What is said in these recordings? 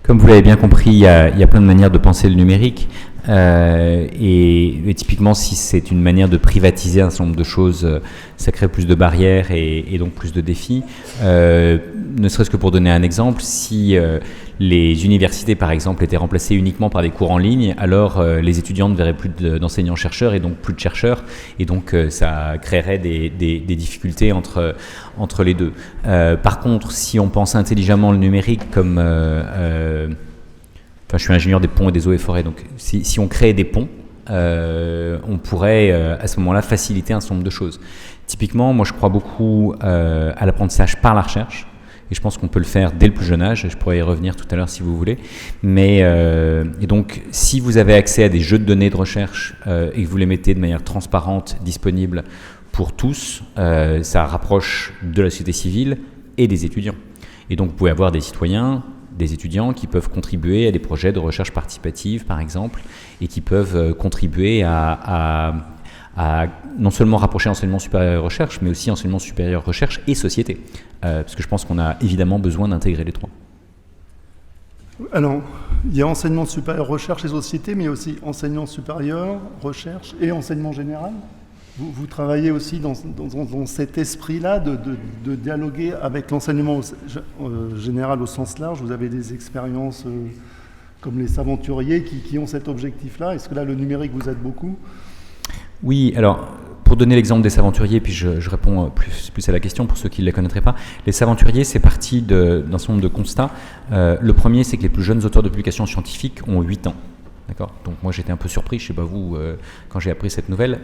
Comme vous l'avez bien compris, il y a plein de manières de penser le numérique. Et typiquement, si c'est une manière de privatiser un certain nombre de choses, ça crée plus de barrières et donc plus de défis. Ne serait-ce que pour donner un exemple, si les universités, par exemple, étaient remplacées uniquement par des cours en ligne, alors les étudiants ne verraient plus d'enseignants-chercheurs et donc plus de chercheurs, et donc ça créerait des difficultés entre les deux. Par contre, si on pense intelligemment le numérique comme... je suis ingénieur des ponts et des eaux et forêts, donc si on crée des ponts, on pourrait à ce moment-là faciliter un certain nombre de choses. Typiquement, moi je crois beaucoup à l'apprentissage par la recherche, et je pense qu'on peut le faire dès le plus jeune âge, et je pourrais y revenir tout à l'heure si vous voulez. Et donc, si vous avez accès à des jeux de données de recherche et que vous les mettez de manière transparente, disponible pour tous, ça rapproche de la société civile et des étudiants. Et donc, vous pouvez avoir des citoyens, des étudiants qui peuvent contribuer à des projets de recherche participative, par exemple, et qui peuvent contribuer à non seulement rapprocher enseignement supérieur recherche, mais aussi enseignement supérieur recherche et société. Parce que je pense qu'on a évidemment besoin d'intégrer les trois. Alors, il y a enseignement supérieur recherche et société, mais il y a aussi enseignement supérieur, recherche et enseignement général. Vous travaillez aussi dans cet esprit-là de dialoguer avec l'enseignement général au sens large. Vous avez des expériences comme les Saventuriers qui ont cet objectif-là. Est-ce que là, le numérique vous aide beaucoup ? Oui, alors pour donner l'exemple des Saventuriers, puis je réponds plus à la question pour ceux qui ne les connaîtraient pas. Les Saventuriers, c'est parti d'un certain nombre de constats. Le premier, c'est que les plus jeunes auteurs de publications scientifiques ont 8 ans. D'accord. Donc moi j'étais un peu surpris, je ne sais pas vous, quand j'ai appris cette nouvelle.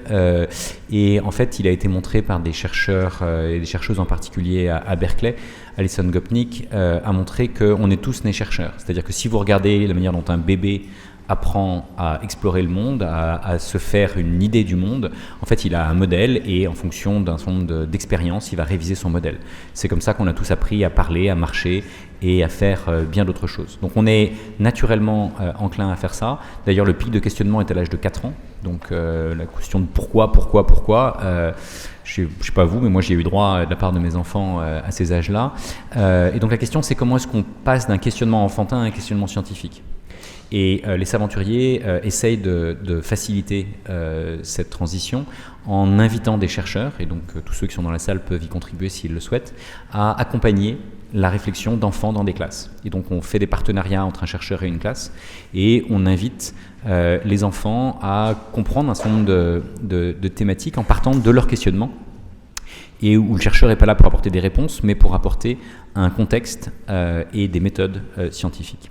Et en fait, il a été montré par des chercheurs et des chercheuses en particulier à Berkeley. Alison Gopnik a montré qu'on est tous nés chercheurs. C'est-à-dire que si vous regardez la manière dont un bébé apprend à explorer le monde, à se faire une idée du monde, en fait il a un modèle et en fonction d'un certain nombre d'expériences, il va réviser son modèle. C'est comme ça qu'on a tous appris à parler, à marcher et à faire bien d'autres choses. Donc on est naturellement enclin à faire ça. D'ailleurs le pic de questionnement est à l'âge de 4 ans, donc la question de pourquoi, je ne sais pas vous, mais moi j'ai eu droit de la part de mes enfants à ces âges-là. Et donc la question c'est comment est-ce qu'on passe d'un questionnement enfantin à un questionnement scientifique. Et les Saventuriers essayent de faciliter cette transition en invitant des chercheurs, et donc tous ceux qui sont dans la salle peuvent y contribuer s'ils le souhaitent, à accompagner la réflexion d'enfants dans des classes. Et donc on fait des partenariats entre un chercheur et une classe, et on invite les enfants à comprendre un certain nombre de thématiques en partant de leur questionnement, et où le chercheur n'est pas là pour apporter des réponses, mais pour apporter un contexte et des méthodes scientifiques.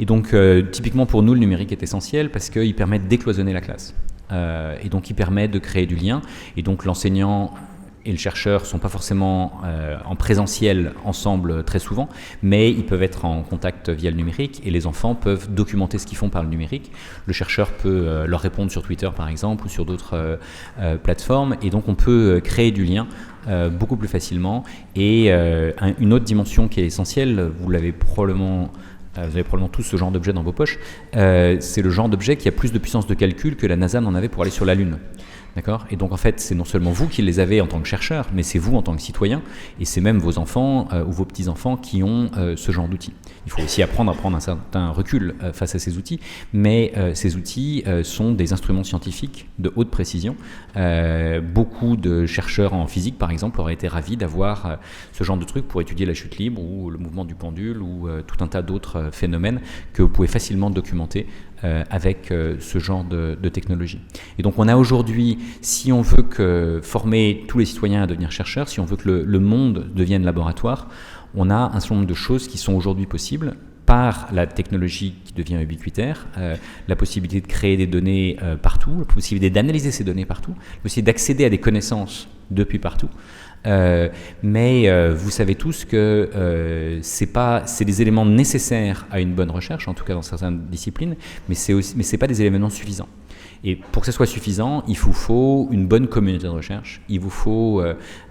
Et donc, typiquement pour nous, le numérique est essentiel parce qu'il permet de décloisonner la classe. Et donc, il permet de créer du lien. Et donc, l'enseignant et le chercheur ne sont pas forcément en présentiel ensemble très souvent, mais ils peuvent être en contact via le numérique et les enfants peuvent documenter ce qu'ils font par le numérique. Le chercheur peut leur répondre sur Twitter, par exemple, ou sur d'autres plateformes. Et donc, on peut créer du lien beaucoup plus facilement. Et une autre dimension qui est essentielle, vous avez probablement tous ce genre d'objet dans vos poches, c'est le genre d'objet qui a plus de puissance de calcul que la NASA n'en avait pour aller sur la Lune. D'accord ? Et donc en fait, c'est non seulement vous qui les avez en tant que chercheur, mais c'est vous en tant que citoyen, et c'est même vos enfants ou vos petits-enfants qui ont ce genre d'outils. Il faut aussi apprendre à prendre un certain recul face à ces outils, mais ces outils sont des instruments scientifiques de haute précision. Beaucoup de chercheurs en physique, par exemple, auraient été ravis d'avoir ce genre de truc pour étudier la chute libre ou le mouvement du pendule ou tout un tas d'autres phénomènes que vous pouvez facilement documenter avec ce genre de technologie. Et donc on a aujourd'hui, si on veut former tous les citoyens à devenir chercheurs, si on veut que le monde devienne laboratoire, on a un certain nombre de choses qui sont aujourd'hui possibles par la technologie qui devient ubiquitaire, la possibilité de créer des données partout, la possibilité d'analyser ces données partout, la possibilité d'accéder à des connaissances depuis partout. Mais vous savez tous que c'est des éléments nécessaires à une bonne recherche, en tout cas dans certaines disciplines, mais c'est pas des éléments suffisants. Et pour que ce soit suffisant, il vous faut une bonne communauté de recherche, il vous faut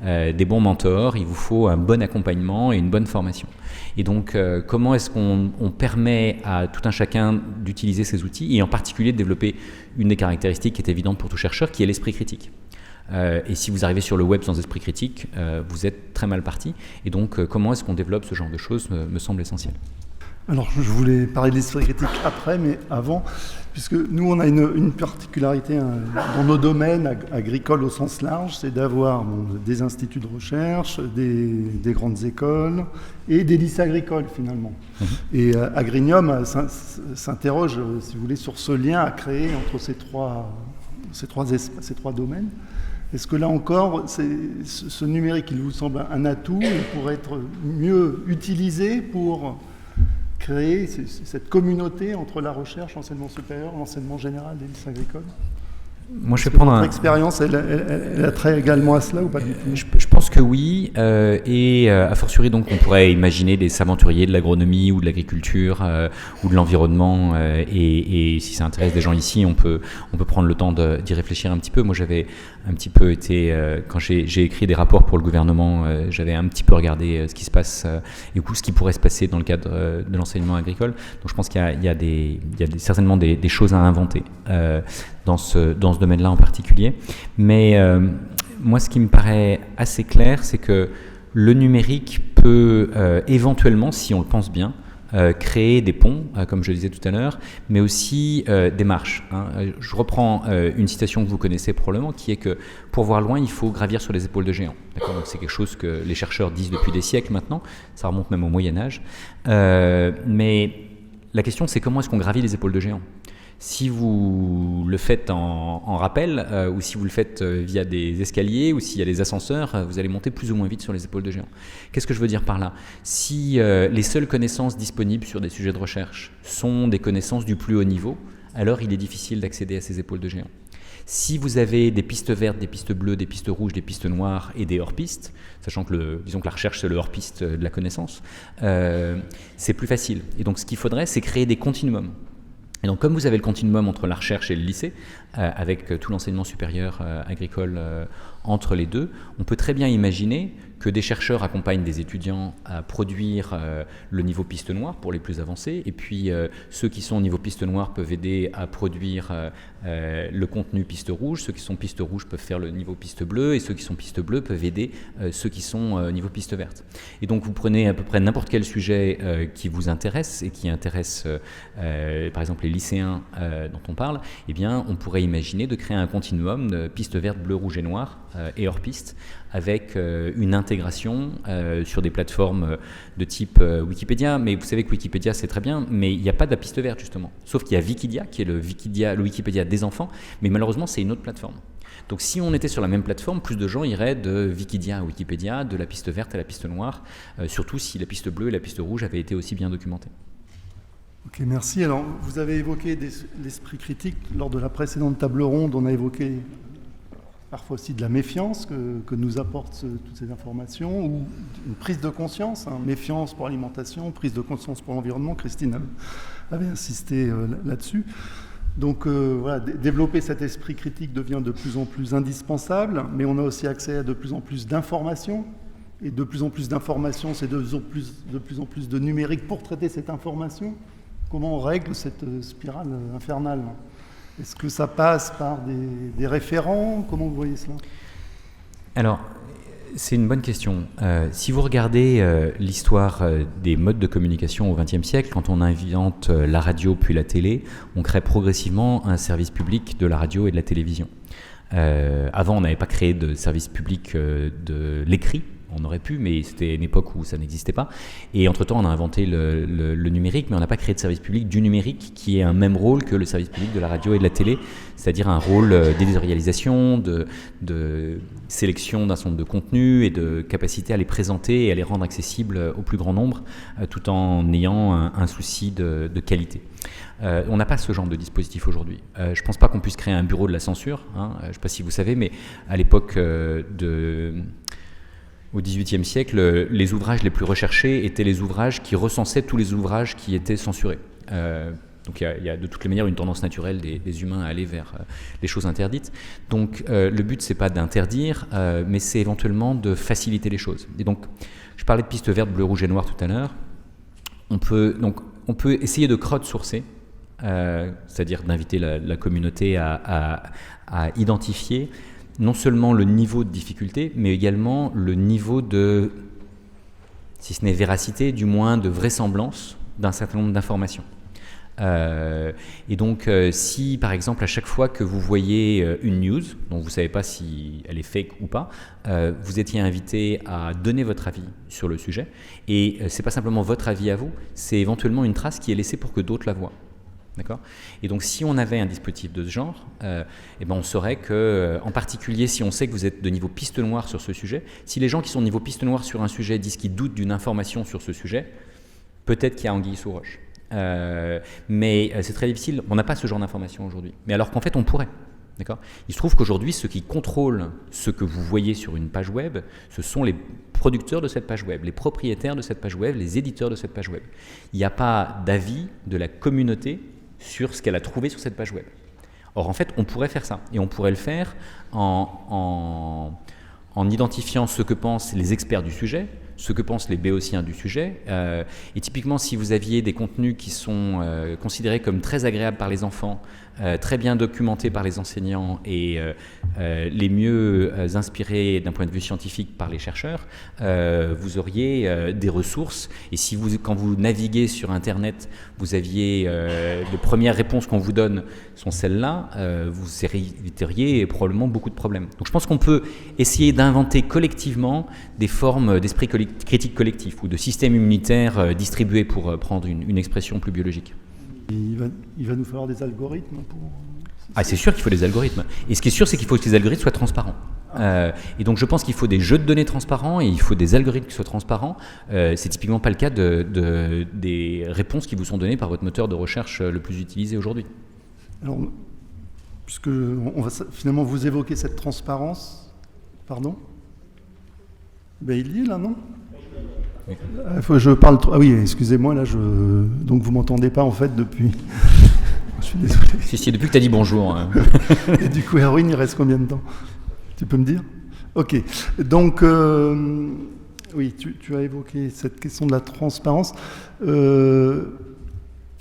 des bons mentors, il vous faut un bon accompagnement et une bonne formation. Et donc, comment est-ce qu'on permet à tout un chacun d'utiliser ces outils et en particulier de développer une des caractéristiques qui est évidente pour tout chercheur, qui est l'esprit critique. Et si vous arrivez sur le web sans esprit critique, vous êtes très mal parti. Et donc, comment est-ce qu'on développe ce genre de choses me semble essentiel. Alors, je voulais parler de l'esprit critique après, mais avant, puisque nous, on a une particularité dans nos domaines agricoles au sens large, c'est d'avoir des instituts de recherche, des grandes écoles et des lycées agricoles, finalement. Et Agrinium s'interroge, si vous voulez, sur ce lien à créer entre ces trois domaines. Est-ce que là encore, ce numérique, il vous semble un atout, il pourrait être mieux utilisé pour créer cette communauté entre la recherche, l'enseignement supérieur, l'enseignement général des lycées agricoles? Moi, je vais prendre votre expérience, elle a trait également à cela ou pas du tout? Je pense que oui, et a fortiori donc on pourrait imaginer des aventuriers de l'agronomie ou de l'agriculture ou de l'environnement, et si ça intéresse des gens ici, on peut prendre le temps d'y réfléchir un petit peu. Moi, j'avais un petit peu été, quand j'ai écrit des rapports pour le gouvernement, j'avais un petit peu regardé ce qui se passe et ce qui pourrait se passer dans le cadre de l'enseignement agricole. Donc je pense qu'il y a certainement des choses à inventer dans ce domaine-là en particulier. Mais moi, ce qui me paraît assez clair, c'est que le numérique peut éventuellement, si on le pense bien, créer des ponts, comme je le disais tout à l'heure, mais aussi des marches. Je reprends une citation que vous connaissez probablement, qui est que pour voir loin, il faut gravir sur les épaules de géants. D'accord ? Donc c'est quelque chose que les chercheurs disent depuis des siècles maintenant, ça remonte même au Moyen-Âge. Mais la question, c'est comment est-ce qu'on gravit les épaules de géants ? Si vous le faites en rappel, ou si vous le faites via des escaliers, ou s'il y a des ascenseurs, vous allez monter plus ou moins vite sur les épaules de géants. Qu'est-ce que je veux dire par là ? Si les seules connaissances disponibles sur des sujets de recherche sont des connaissances du plus haut niveau, alors il est difficile d'accéder à ces épaules de géants. Si vous avez des pistes vertes, des pistes bleues, des pistes rouges, des pistes noires et des hors-pistes, sachant que disons que la recherche c'est le hors-piste de la connaissance, c'est plus facile. Et donc ce qu'il faudrait, c'est créer des continuums. Et donc, comme vous avez le continuum entre la recherche et le lycée, avec tout l'enseignement supérieur agricole entre les deux, on peut très bien imaginer que des chercheurs accompagnent des étudiants à produire le niveau piste noire pour les plus avancés, et puis ceux qui sont au niveau piste noire peuvent aider à produire le contenu piste rouge, ceux qui sont piste rouge peuvent faire le niveau piste bleue, et ceux qui sont piste bleue peuvent aider ceux qui sont niveau piste verte. Et donc vous prenez à peu près n'importe quel sujet qui vous intéresse et qui intéresse par exemple les lycéens dont on parle, eh bien on pourrait imaginer de créer un continuum de piste verte, bleu, rouge et noir et hors piste, avec une intégration sur des plateformes de type Wikipédia. Mais vous savez que Wikipédia c'est très bien, mais il n'y a pas de la piste verte justement. Sauf qu'il y a Wikidia, qui est le Wikipédia des enfants, mais malheureusement c'est une autre plateforme. Donc si on était sur la même plateforme, plus de gens iraient de Wikidia à Wikipédia, de la piste verte à la piste noire, surtout si la piste bleue et la piste rouge avaient été aussi bien documentées. Ok, merci. Alors, vous avez évoqué l'esprit critique lors de la précédente table ronde. On a évoqué parfois aussi de la méfiance que nous apportent toutes ces informations, ou une prise de conscience, méfiance pour l'alimentation, prise de conscience pour l'environnement. Christine avait insisté là-dessus. Donc voilà, développer cet esprit critique devient de plus en plus indispensable, mais on a aussi accès à de plus en plus d'informations. Et de plus en plus d'informations, c'est de plus en plus de numérique pour traiter cette information. Comment on règle cette spirale infernale ? Est-ce que ça passe par des référents ? Comment vous voyez cela ? Alors, c'est une bonne question. Si vous regardez l'histoire des modes de communication au XXe siècle, quand on invente la radio puis la télé, on crée progressivement un service public de la radio et de la télévision. Avant, on n'avait pas créé de service public de l'écrit. On aurait pu, mais c'était une époque où ça n'existait pas. Et entre-temps, on a inventé le numérique, mais on n'a pas créé de service public du numérique qui ait un même rôle que le service public de la radio et de la télé, c'est-à-dire un rôle d'éditorialisation, de sélection d'un certain nombre de contenus et de capacité à les présenter et à les rendre accessibles au plus grand nombre, tout en ayant un souci de qualité. On n'a pas ce genre de dispositif aujourd'hui. Je ne pense pas qu'on puisse créer un bureau de la censure. Je ne sais pas si vous savez, mais à l'époque au XVIIIe siècle, les ouvrages les plus recherchés étaient les ouvrages qui recensaient tous les ouvrages qui étaient censurés. Donc il y a de toutes les manières une tendance naturelle des humains à aller vers les choses interdites. Donc le but, c'est pas d'interdire, mais c'est éventuellement de faciliter les choses. Et donc, je parlais de pistes vertes, bleu, rouge et noir tout à l'heure. On peut essayer de crowdsourcer, c'est-à-dire d'inviter la communauté à identifier non seulement le niveau de difficulté, mais également le niveau de, si ce n'est véracité, du moins de vraisemblance d'un certain nombre d'informations. Et donc, si par exemple à chaque fois que vous voyez une news dont vous ne savez pas si elle est fake ou pas, vous étiez invité à donner votre avis sur le sujet, et c'est pas simplement votre avis à vous, c'est éventuellement une trace qui est laissée pour que d'autres la voient. D'accord ? Et donc, si on avait un dispositif de ce genre, eh ben on saurait que, en particulier, si on sait que vous êtes de niveau piste noire sur ce sujet, si les gens qui sont de niveau piste noire sur un sujet disent qu'ils doutent d'une information sur ce sujet, peut-être qu'il y a anguille sous roche. Mais c'est très difficile, on n'a pas ce genre d'informations aujourd'hui. Mais alors qu'en fait, on pourrait. D'accord ? Il se trouve qu'aujourd'hui, ceux qui contrôlent ce que vous voyez sur une page web, ce sont les producteurs de cette page web, les propriétaires de cette page web, les éditeurs de cette page web. Il n'y a pas d'avis de la communauté sur ce qu'elle a trouvé sur cette page web. Or, en fait, on pourrait faire ça. Et on pourrait le faire en identifiant ce que pensent les experts du sujet, ce que pensent les béotiens du sujet. Et typiquement, si vous aviez des contenus qui sont considérés comme très agréables par les enfants, très bien documentés par les enseignants et les mieux inspirés d'un point de vue scientifique par les chercheurs, vous auriez des ressources. Et si vous, quand vous naviguez sur Internet, vous aviez les premières réponses qu'on vous donne sont celles-là, vous éviteriez probablement beaucoup de problèmes. Donc je pense qu'on peut essayer d'inventer collectivement des formes d'esprit critique collectif ou de système immunitaire distribué, pour prendre une expression plus biologique. Il va nous falloir des algorithmes pour... Ah, c'est sûr qu'il faut des algorithmes. Et ce qui est sûr, c'est qu'il faut que les algorithmes soient transparents. Et donc je pense qu'il faut des jeux de données transparents et il faut des algorithmes qui soient transparents. C'est typiquement pas le cas des réponses qui vous sont données par votre moteur de recherche le plus utilisé aujourd'hui. Alors, puisque on va finalement vous évoquer cette transparence, pardon ? Ben il y est là, non ? Oui. Je parle trop. Ah oui, excusez-moi, là, donc vous m'entendez pas en fait depuis. Je suis désolé. Si, depuis que tu as dit bonjour. Hein. Et du coup, Erwin, il reste combien de temps ? Tu peux me dire ? Ok. Donc, oui, tu as évoqué cette question de la transparence.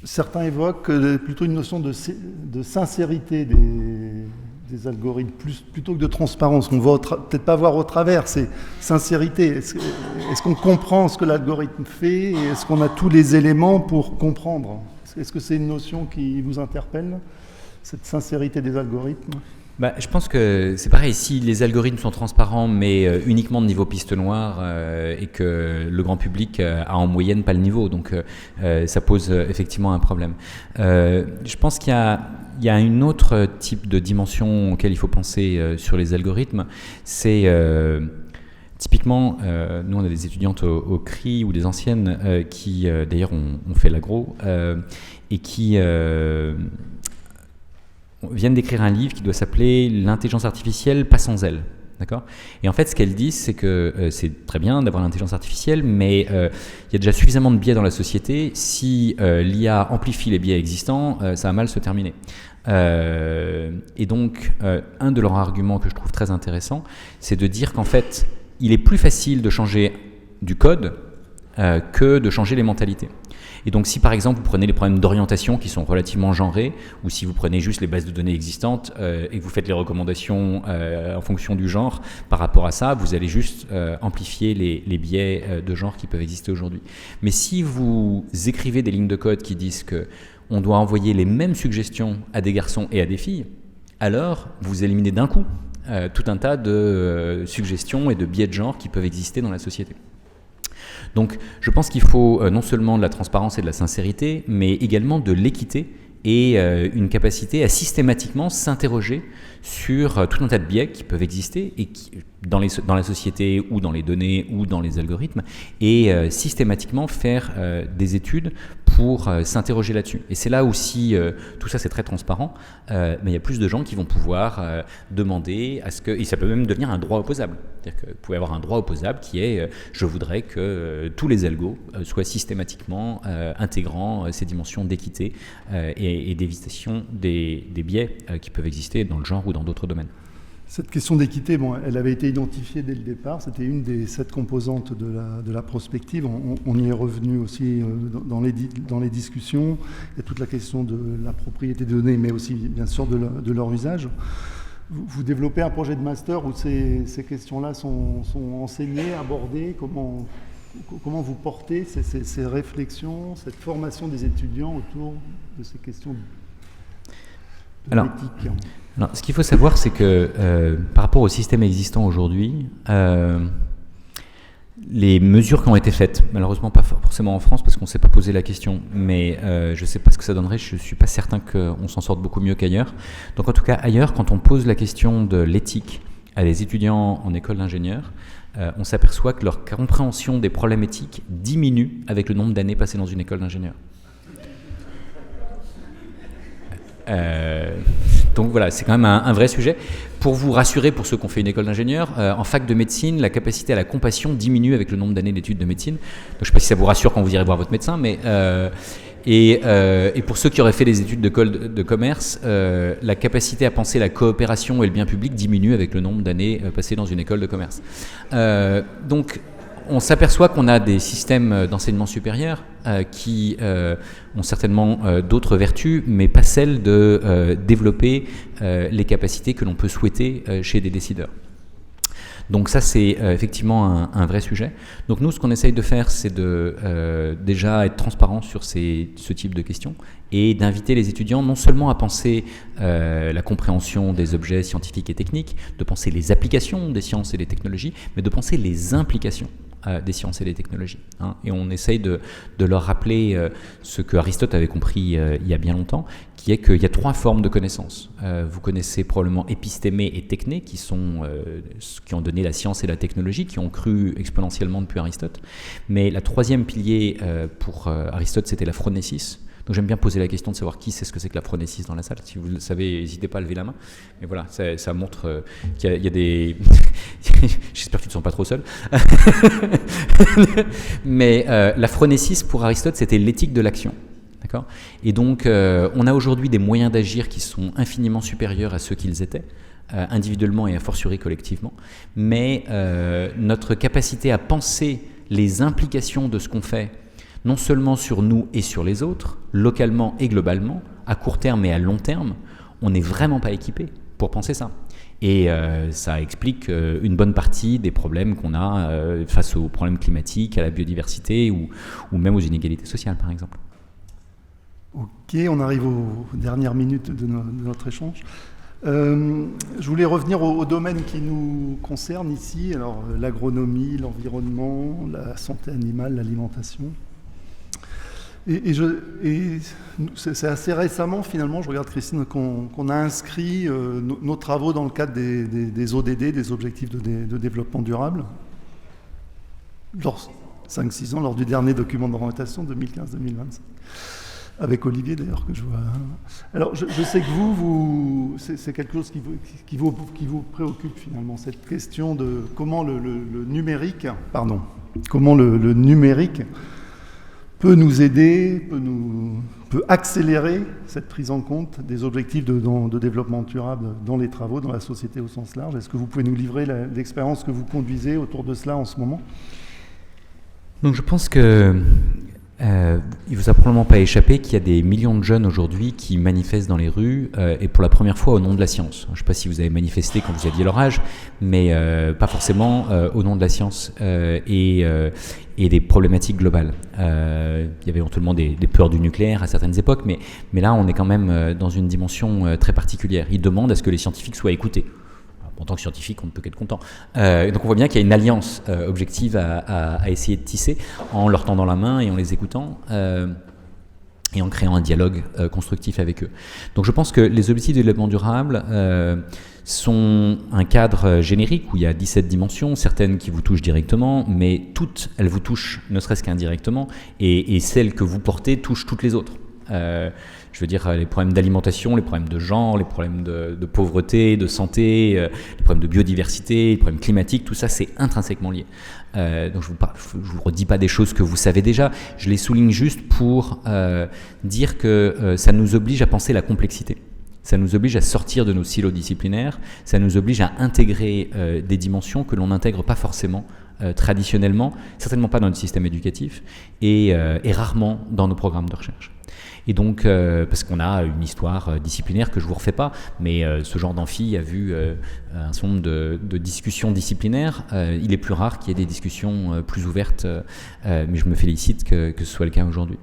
Certains évoquent plutôt une notion de sincérité des algorithmes, plutôt que de transparence. On va peut-être pas voir au travers, c'est sincérité. Est-ce qu'on comprend ce que l'algorithme fait et est-ce qu'on a tous les éléments pour comprendre ? Est-ce que c'est une notion qui vous interpelle, cette sincérité des algorithmes ? Je pense que c'est pareil, si les algorithmes sont transparents mais uniquement de niveau piste noire et que le grand public a en moyenne pas le niveau, donc ça pose effectivement un problème. Je pense qu'il y a un autre type de dimension auquel il faut penser sur les algorithmes, c'est typiquement, nous on a des étudiantes au CRI ou des anciennes qui d'ailleurs ont fait l'agro et qui viennent d'écrire un livre qui doit s'appeler « L'intelligence artificielle pas sans elle ». D'accord ? Et en fait, ce qu'elles disent, c'est que c'est très bien d'avoir l'intelligence artificielle, mais il y a déjà suffisamment de biais dans la société. Si l'IA amplifie les biais existants, ça va mal se terminer. Et donc, un de leurs arguments que je trouve très intéressant, c'est de dire qu'en fait, il est plus facile de changer du code que de changer les mentalités. Et donc si par exemple vous prenez les problèmes d'orientation qui sont relativement genrés, ou si vous prenez juste les bases de données existantes et que vous faites les recommandations en fonction du genre, par rapport à ça, vous allez juste amplifier les biais de genre qui peuvent exister aujourd'hui. Mais si vous écrivez des lignes de code qui disent qu'on doit envoyer les mêmes suggestions à des garçons et à des filles, alors vous éliminez d'un coup tout un tas de suggestions et de biais de genre qui peuvent exister dans la société. Donc je pense qu'il faut non seulement de la transparence et de la sincérité, mais également de l'équité et une capacité à systématiquement s'interroger sur tout un tas de biais qui peuvent exister et qui, dans la société ou dans les données ou dans les algorithmes, et systématiquement faire des études pour s'interroger là-dessus. Et c'est là aussi, tout ça c'est très transparent, mais il y a plus de gens qui vont pouvoir demander à ce que, et ça peut même devenir un droit opposable. C'est-à-dire que vous pouvez avoir un droit opposable qui est je voudrais que tous les algos soient systématiquement intégrant ces dimensions d'équité et d'évitation des biais qui peuvent exister dans le genre ou dans d'autres domaines. Cette question d'équité, elle avait été identifiée dès le départ, c'était une des 7 composantes de la prospective, on y est revenu aussi dans les discussions, il y a toute la question de la propriété des données, mais aussi bien sûr de leur usage. Vous développez un projet de master où ces questions-là sont enseignées, abordées, comment comment vous portez ces réflexions, cette formation des étudiants autour de ces questions de l'éthique? Alors, ce qu'il faut savoir, c'est que par rapport au système existant aujourd'hui, les mesures qui ont été faites, malheureusement pas forcément en France parce qu'on ne s'est pas posé la question, mais je ne sais pas ce que ça donnerait, je ne suis pas certain qu'on s'en sorte beaucoup mieux qu'ailleurs. Donc en tout cas ailleurs, quand on pose la question de l'éthique à des étudiants en école d'ingénieur, on s'aperçoit que leur compréhension des problèmes éthiques diminue avec le nombre d'années passées dans une école d'ingénieur. Donc voilà, c'est quand même un vrai sujet. Pour vous rassurer, pour ceux qui ont fait une école d'ingénieur, en fac de médecine, la capacité à la compassion diminue avec le nombre d'années d'études de médecine. Donc, je ne sais pas si ça vous rassure quand vous irez voir votre médecin, mais et pour ceux qui auraient fait des études de commerce, la capacité à penser la coopération et le bien public diminue avec le nombre d'années passées dans une école de commerce. Donc on s'aperçoit qu'on a des systèmes d'enseignement supérieur qui ont certainement d'autres vertus, mais pas celles de développer les capacités que l'on peut souhaiter chez des décideurs. Donc ça, c'est effectivement un vrai sujet. Donc nous, ce qu'on essaye de faire, c'est de déjà être transparent sur ce type de questions et d'inviter les étudiants non seulement à penser la compréhension des objets scientifiques et techniques, de penser les applications des sciences et des technologies, mais de penser les implications des sciences et des technologies. Et on essaye de leur rappeler ce que Aristote avait compris il y a bien longtemps, qui est qu'il y a 3 formes de connaissances. Vous connaissez probablement épistémé et techné, qui ont donné la science et la technologie, qui ont cru exponentiellement depuis Aristote. Mais la 3e pilier pour Aristote, c'était la phronésis. Donc j'aime bien poser la question de savoir qui sait ce que c'est que la phronésis dans la salle. Si vous le savez, n'hésitez pas à lever la main. Mais voilà, ça montre qu'il y a des... J'espère que tu ne te sens pas trop seul. Mais la phronésis pour Aristote, c'était l'éthique de l'action. D'accord ? Et donc, on a aujourd'hui des moyens d'agir qui sont infiniment supérieurs à ceux qu'ils étaient, individuellement et a fortiori collectivement. Mais notre capacité à penser les implications de ce qu'on fait, non seulement sur nous et sur les autres, localement et globalement, à court terme et à long terme, on n'est vraiment pas équipé pour penser ça. Et ça explique une bonne partie des problèmes qu'on a face aux problèmes climatiques, à la biodiversité ou même aux inégalités sociales, par exemple. Ok, on arrive aux dernières minutes de notre échange. Je voulais revenir au domaine qui nous concerne ici, alors l'agronomie, l'environnement, la santé animale, l'alimentation. Et c'est assez récemment, finalement, je regarde Christine, qu'on a inscrit nos travaux dans le cadre des ODD, des Objectifs de développement durable, 5-6 ans, lors du dernier document d'orientation 2015-2025. Avec Olivier d'ailleurs que je vois. Alors je sais que vous c'est quelque chose qui vous préoccupe finalement, cette question de comment le numérique peut nous aider, peut accélérer cette prise en compte des objectifs de développement durable dans les travaux, dans la société au sens large. Est-ce que vous pouvez nous livrer l'expérience que vous conduisez autour de cela en ce moment ? Donc je pense que il vous a probablement pas échappé qu'il y a des millions de jeunes aujourd'hui qui manifestent dans les rues et pour la première fois au nom de la science. Je ne sais pas si vous avez manifesté quand vous aviez leur âge, mais pas forcément au nom de la science et des problématiques globales. Il y avait éventuellement des peurs du nucléaire à certaines époques, mais là on est quand même dans une dimension très particulière. Ils demandent à ce que les scientifiques soient écoutés. En tant que scientifique, on ne peut qu'être content. Donc on voit bien qu'il y a une alliance objective à essayer de tisser en leur tendant la main et en les écoutant et en créant un dialogue constructif avec eux. Donc je pense que les objectifs de développement durable sont un cadre générique où il y a 17 dimensions, certaines qui vous touchent directement, mais toutes, elles vous touchent ne serait-ce qu'indirectement, et celles que vous portez touchent toutes les autres. Je veux dire, les problèmes d'alimentation, les problèmes de genre, les problèmes de pauvreté, de santé, les problèmes de biodiversité, les problèmes climatiques, tout ça, c'est intrinsèquement lié. Donc je vous redis pas des choses que vous savez déjà, je les souligne juste pour dire que ça nous oblige à penser la complexité. Ça nous oblige à sortir de nos silos disciplinaires, ça nous oblige à intégrer des dimensions que l'on n'intègre pas forcément traditionnellement, certainement pas dans notre système éducatif et rarement dans nos programmes de recherche. Et donc, parce qu'on a une histoire disciplinaire que je ne vous refais pas, mais ce genre d'amphi a vu un certain nombre de discussions disciplinaires. Il est plus rare qu'il y ait des discussions plus ouvertes, mais je me félicite que ce soit le cas aujourd'hui.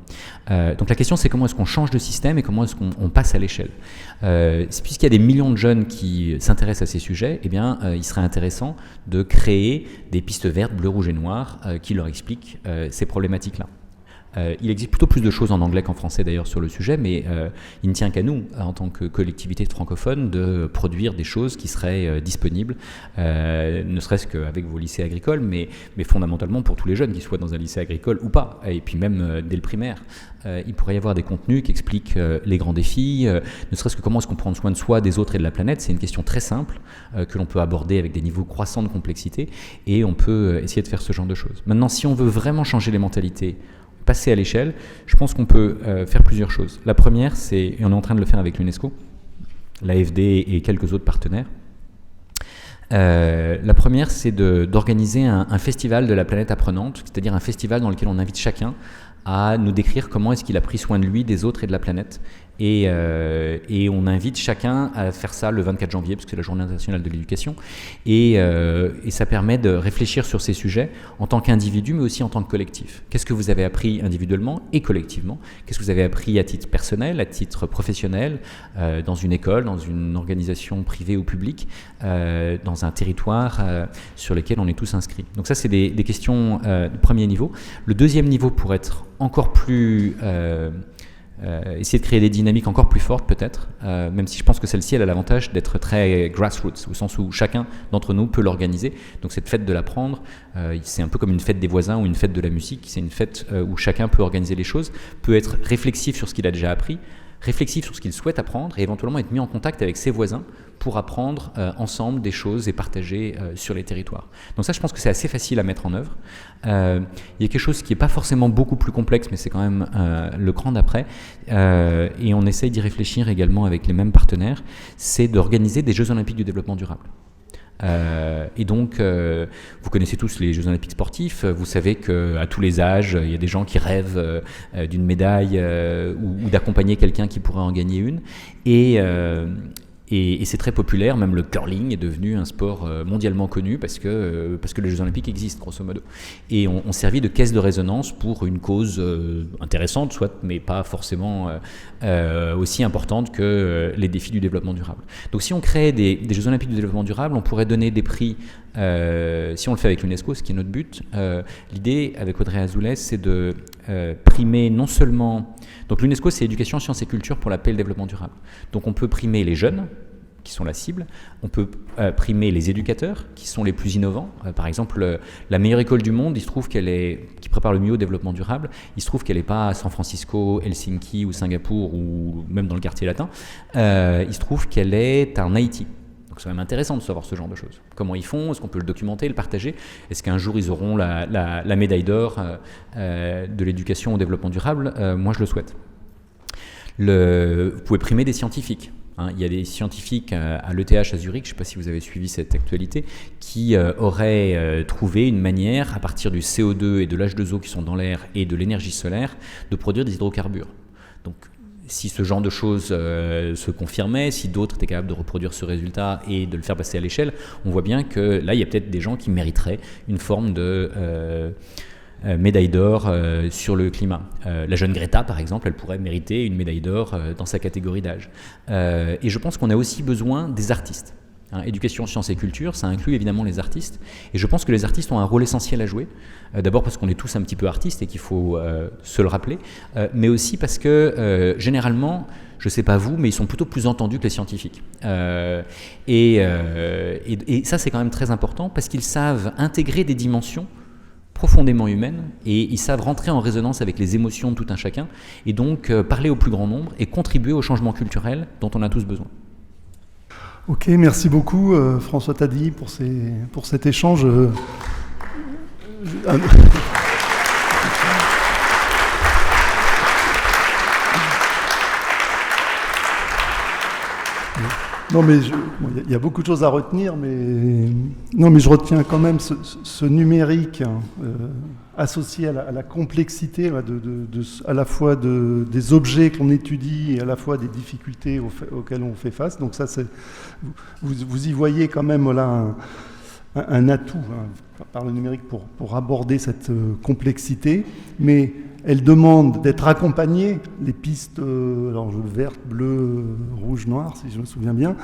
Donc la question, c'est comment est-ce qu'on change de système et comment est-ce qu'on passe à l'échelle. Puisqu'il y a des millions de jeunes qui s'intéressent à ces sujets, eh bien, il serait intéressant de créer des pistes vertes, bleues, rouges et noires qui leur expliquent ces problématiques-là. Il existe plutôt plus de choses en anglais qu'en français d'ailleurs sur le sujet, mais il ne tient qu'à nous, en tant que collectivité francophone, de produire des choses qui seraient disponibles, ne serait-ce qu'avec vos lycées agricoles, mais fondamentalement pour tous les jeunes, qu'ils soient dans un lycée agricole ou pas, et puis même dès le primaire. Il pourrait y avoir des contenus qui expliquent les grands défis, ne serait-ce que comment est-ce qu'on prend soin de soi, des autres et de la planète. C'est une question très simple que l'on peut aborder avec des niveaux croissants de complexité, et on peut essayer de faire ce genre de choses. Maintenant, si on veut vraiment changer les mentalités, passer à l'échelle, je pense qu'on peut faire plusieurs choses. La première, et on est en train de le faire avec l'UNESCO, l'AFD et quelques autres partenaires. La première, c'est d'organiser un festival de la planète apprenante, c'est-à-dire un festival dans lequel on invite chacun à nous décrire comment est-ce qu'il a pris soin de lui, des autres et de la planète. Et on invite chacun à faire ça le 24 janvier, parce que c'est la Journée internationale de l'éducation. Et ça permet de réfléchir sur ces sujets en tant qu'individu, mais aussi en tant que collectif. Qu'est-ce que vous avez appris individuellement et collectivement? Qu'est-ce que vous avez appris à titre personnel, à titre professionnel, dans une école, dans une organisation privée ou publique, dans un territoire sur lequel on est tous inscrits? Donc ça, c'est des questions de premier niveau. Le deuxième niveau, pour être encore plus... essayer de créer des dynamiques encore plus fortes peut-être, même si je pense que celle-ci elle a l'avantage d'être très grassroots, au sens où chacun d'entre nous peut l'organiser. Donc cette fête de l'apprendre, c'est un peu comme une fête des voisins ou une fête de la musique, c'est une fête où chacun peut organiser les choses, peut être réflexif sur ce qu'il a déjà appris, réflexif sur ce qu'il souhaite apprendre et éventuellement être mis en contact avec ses voisins pour apprendre ensemble des choses et partager sur les territoires. Donc ça, je pense que c'est assez facile à mettre en œuvre. Il y a quelque chose qui n'est pas forcément beaucoup plus complexe, mais c'est quand même le cran d'après, et on essaye d'y réfléchir également avec les mêmes partenaires, c'est d'organiser des Jeux Olympiques du développement durable. Et donc, vous connaissez tous les Jeux Olympiques sportifs, vous savez qu'à tous les âges, il y a des gens qui rêvent d'une médaille ou d'accompagner quelqu'un qui pourrait en gagner une. Et c'est très populaire, même le curling est devenu un sport mondialement connu parce que les Jeux Olympiques existent, grosso modo. Et on servi de caisse de résonance pour une cause intéressante, soit, mais pas forcément aussi importante que les défis du développement durable. Donc si on crée des Jeux Olympiques du développement durable, on pourrait donner des prix, si on le fait avec l'UNESCO, ce qui est notre but. L'idée, avec Audrey Azoulay, c'est de primer non seulement... Donc l'UNESCO, c'est éducation, sciences et culture pour la paix et le développement durable. Donc on peut primer les jeunes, qui sont la cible. On peut primer les éducateurs, qui sont les plus innovants. Par exemple, la meilleure école du monde, il se trouve qui prépare le mieux au développement durable, il se trouve qu'elle n'est pas à San Francisco, Helsinki ou Singapour, ou même dans le quartier latin. Il se trouve qu'elle est en Haïti. Donc c'est quand même intéressant de savoir ce genre de choses. Comment ils font? Est-ce qu'on peut le documenter, le partager? Est-ce qu'un jour ils auront la médaille d'or de l'éducation au développement durable? Moi je le souhaite. Vous pouvez primer des scientifiques. Il y a des scientifiques à l'ETH à Zurich, je ne sais pas si vous avez suivi cette actualité, qui auraient trouvé une manière, à partir du CO2 et de l'H2O qui sont dans l'air et de l'énergie solaire, de produire des hydrocarbures. Donc, si ce genre de choses se confirmait, si d'autres étaient capables de reproduire ce résultat et de le faire passer à l'échelle, on voit bien que là, il y a peut-être des gens qui mériteraient une forme de médaille d'or sur le climat. La jeune Greta, par exemple, elle pourrait mériter une médaille d'or dans sa catégorie d'âge. Et je pense qu'on a aussi besoin des artistes. Éducation, sciences et culture, ça inclut évidemment les artistes. Et je pense que les artistes ont un rôle essentiel à jouer. D'abord parce qu'on est tous un petit peu artistes et qu'il faut se le rappeler. Mais aussi parce que généralement, je ne sais pas vous, mais ils sont plutôt plus entendus que les scientifiques. Et ça, c'est quand même très important parce qu'ils savent intégrer des dimensions profondément humaines et ils savent rentrer en résonance avec les émotions de tout un chacun et donc parler au plus grand nombre et contribuer au changement culturel dont on a tous besoin. Ok, merci beaucoup François Taddy pour cet échange. Non, mais il y a beaucoup de choses à retenir, mais non, mais je retiens quand même ce numérique associé à la complexité à la fois des objets qu'on étudie et à la fois des difficultés auxquelles on fait face. Donc ça, vous y voyez quand même là un atout par le numérique pour aborder cette complexité, mais elle demande d'être accompagnée, les pistes alors verte, bleu, rouge, noir, si je me souviens bien.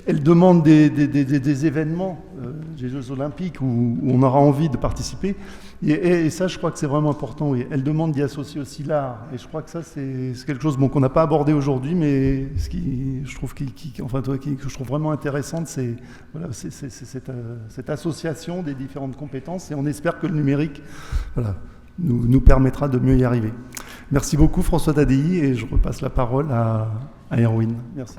Elle demande des événements, des Jeux Olympiques, où on aura envie de participer. Et ça, je crois que c'est vraiment important. Oui. Elle demande d'y associer aussi l'art. Et je crois que ça, c'est quelque chose qu'on n'a pas abordé aujourd'hui, mais ce qui, je trouve, que je trouve vraiment intéressante, c'est voilà, cette association des différentes compétences. Et on espère que le numérique nous permettra de mieux y arriver. Merci beaucoup François Tadei et je repasse la parole à Erwin. Merci.